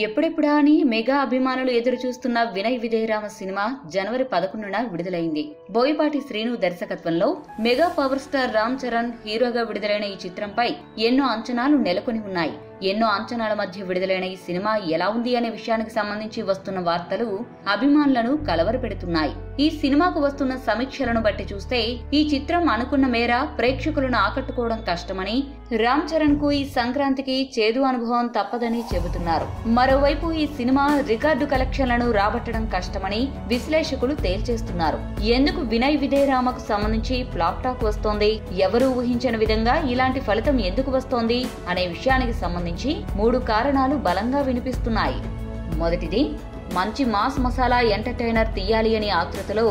ఎప్పుడెప్పుడా అని మెగా అభిమానులు ఎదురు చూస్తున్న వినయ్ విజయరామ సినిమా జనవరి 11న విడుదలైంది. బోయపాటి శ్రీను దర్శకత్వంలో mega power star Ram Charan హీరోగా విడుదలైన ఈ చిత్రంపై ఎన్నో అంచనాలు నెలకొని ఉన్నాయి. ఎన్నో అంచనాల మధ్య విడుదలైన ఈ సినిమా ఎలా ఉంది అనే విషయానికి సంబంధించి వస్తున్న వార్తలు అభిమానులను కలవరపెడుతున్నాయి. ఈ సినిమాకు వస్తున్న సమీక్షలను బట్టి చూస్తే ఈ చిత్రం అనుకున్న మేర ప్రేక్షకులను ఆకట్టుకోవడం కష్టమని, రామ్ చరణ్ కు ఈ సంక్రాంతికి చేదు అనుభవం తప్పదని చెబుతున్నారు. మరోవైపు ఈ సినిమా రికార్డు కలెక్షన్లను రాబట్టడం కష్టమని విశ్లేషకులు తేల్చేస్తున్నారు. ఎందుకు వినయ్ విజయరామకు సంబంధించి ఫ్లాప్ టాక్ వస్తోంది, ఎవరూ ఊహించని విధంగా ఇలాంటి ఫలితం ఎందుకు వస్తోంది అనే విషయానికి సంబంధించి 3 కారణాలు బలంగా వినిపిస్తున్నాయి. మొదటిది, మంచి మాస్ మసాలా ఎంటర్టైనర్ తీయాలి అని ఆతృతలో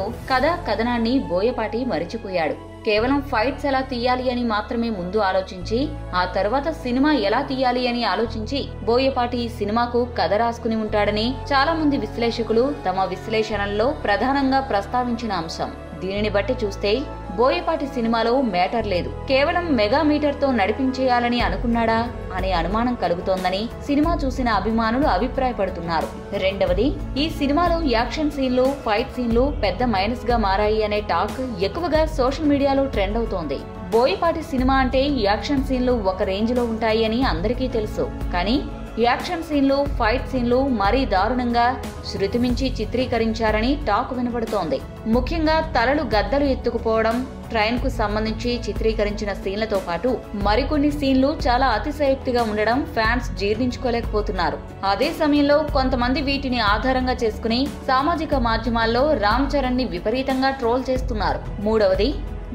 కథనాన్ని బోయపాటి మరిచిపోయాడు. కేవలం ఫైట్స్ ఎలా తీయాలి అని మాత్రమే ముందు ఆలోచించి ఆ తర్వాత సినిమా ఎలా తీయాలి అని ఆలోచించి బోయపాటి ఈ సినిమాకు కథ రాసుకుని ఉంటాడని చాలా మంది విశ్లేషకులు తమ విశ్లేషణల్లో ప్రధానంగా ప్రస్తావించిన అంశం. దీనిని బట్టి చూస్తే బోయపాటి సినిమాలో మేటర్ లేదు, కేవలం మెగా మీటర్ తో నడిపించేయాలని అనుకున్నాడా అనే అనుమానం కలుగుతోందని సినిమా చూసిన అభిమానులు అభిప్రాయపడుతున్నారు. రెండవది, ఈ సినిమాలో యాక్షన్ సీన్లు, ఫైట్ సీన్లు పెద్ద మైనస్ గా మారాయి అనే టాక్ ఎక్కువగా సోషల్ మీడియాలో ట్రెండ్ అవుతోంది. బోయపాటి సినిమా అంటే యాక్షన్ సీన్లు ఒక రేంజ్ లో ఉంటాయి అని అందరికీ తెలుసు. కానీ యాక్షన్ సీన్లు, ఫైట్ సీన్లు మరీ దారుణంగా శృతిమించి చిత్రీకరించారని టాక్ వినపడుతోంది. ముఖ్యంగా తలలు గద్దలు ఎత్తుకుపోవడం, ట్రైన్ కు సంబంధించి చిత్రీకరించిన సీన్లతో పాటు మరికొన్ని సీన్లు చాలా అతిశయోక్తిగా ఉండడం ఫ్యాన్స్ జీర్ణించుకోలేకపోతున్నారు. అదే సమయంలో కొంతమంది వీటిని ఆధారంగా చేసుకుని సామాజిక మాధ్యమాల్లో రామ్ చరణ్ ని విపరీతంగా ట్రోల్ చేస్తున్నారు. మూడవది,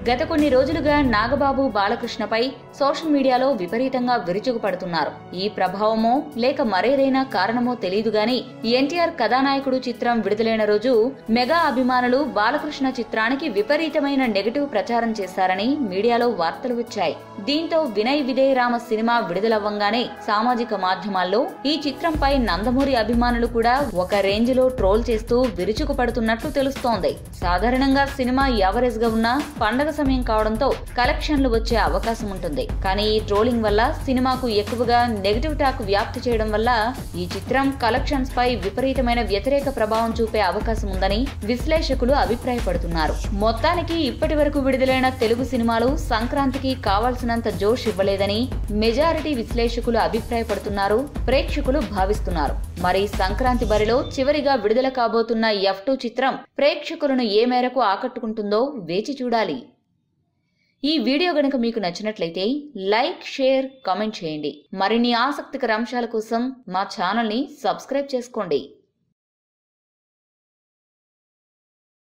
గత కొన్ని రోజులుగా నాగబాబు బాలకృష్ణపై సోషల్ మీడియాలో విపరీతంగా విరుచుకుపడుతున్నారు. ఈ ప్రభావమో లేక మరేదైనా కారణమో తెలియదు గాని ఎన్టీఆర్ కథానాయకుడు చిత్రం విడుదలైన రోజు మెగా అభిమానులు బాలకృష్ణ చిత్రానికి విపరీతమైన నెగటివ్ ప్రచారం చేశారని మీడియాలో వార్తలు వచ్చాయి. దీంతో వినయ్ విజయరామ సినిమా విడుదలవ్వంగానే సామాజిక మాధ్యమాల్లో ఈ చిత్రంపై నందమూరి అభిమానులు కూడా ఒక రేంజ్ లో ట్రోల్ చేస్తూ విరుచుకుపడుతున్నట్లు తెలుస్తోంది. సాధారణంగా సినిమా యావరేజ్ గా ఉన్న పండగ సమయం కావడంతో కలెక్షన్లు వచ్చే అవకాశం ఉంటుంది. కానీ ఈ ట్రోలింగ్ వల్ల సినిమాకు ఎక్కువగా నెగటివ్ టాక్ వ్యాప్తి చేయడం వల్ల ఈ చిత్రం కలెక్షన్స్ పై విపరీతమైన వ్యతిరేక ప్రభావం చూపే అవకాశం ఉందని విశ్లేషకులు అభిప్రాయపడుతున్నారు. మొత్తానికి ఇప్పటి వరకు విడుదలైన తెలుగు సినిమాలు సంక్రాంతికి కావాల్సినంత జోష్ ఇవ్వలేదని మెజారిటీ విశ్లేషకులు అభిప్రాయపడుతున్నారు, ప్రేక్షకులు భావిస్తున్నారు. మరి సంక్రాంతి బరిలో చివరిగా విడుదల కాబోతున్న F2 చిత్రం ప్రేక్షకులను ఏ మేరకు ఆకట్టుకుంటుందో వేచి చూడాలి. ఈ వీడియో గనుక మీకు నచ్చినట్లయితే లైక్, షేర్, కామెంట్ చేయండి. మరిన్ని ఆసక్తికర అంశాల కోసం మా ఛానల్ ని సబ్స్క్రైబ్ చేసుకోండి.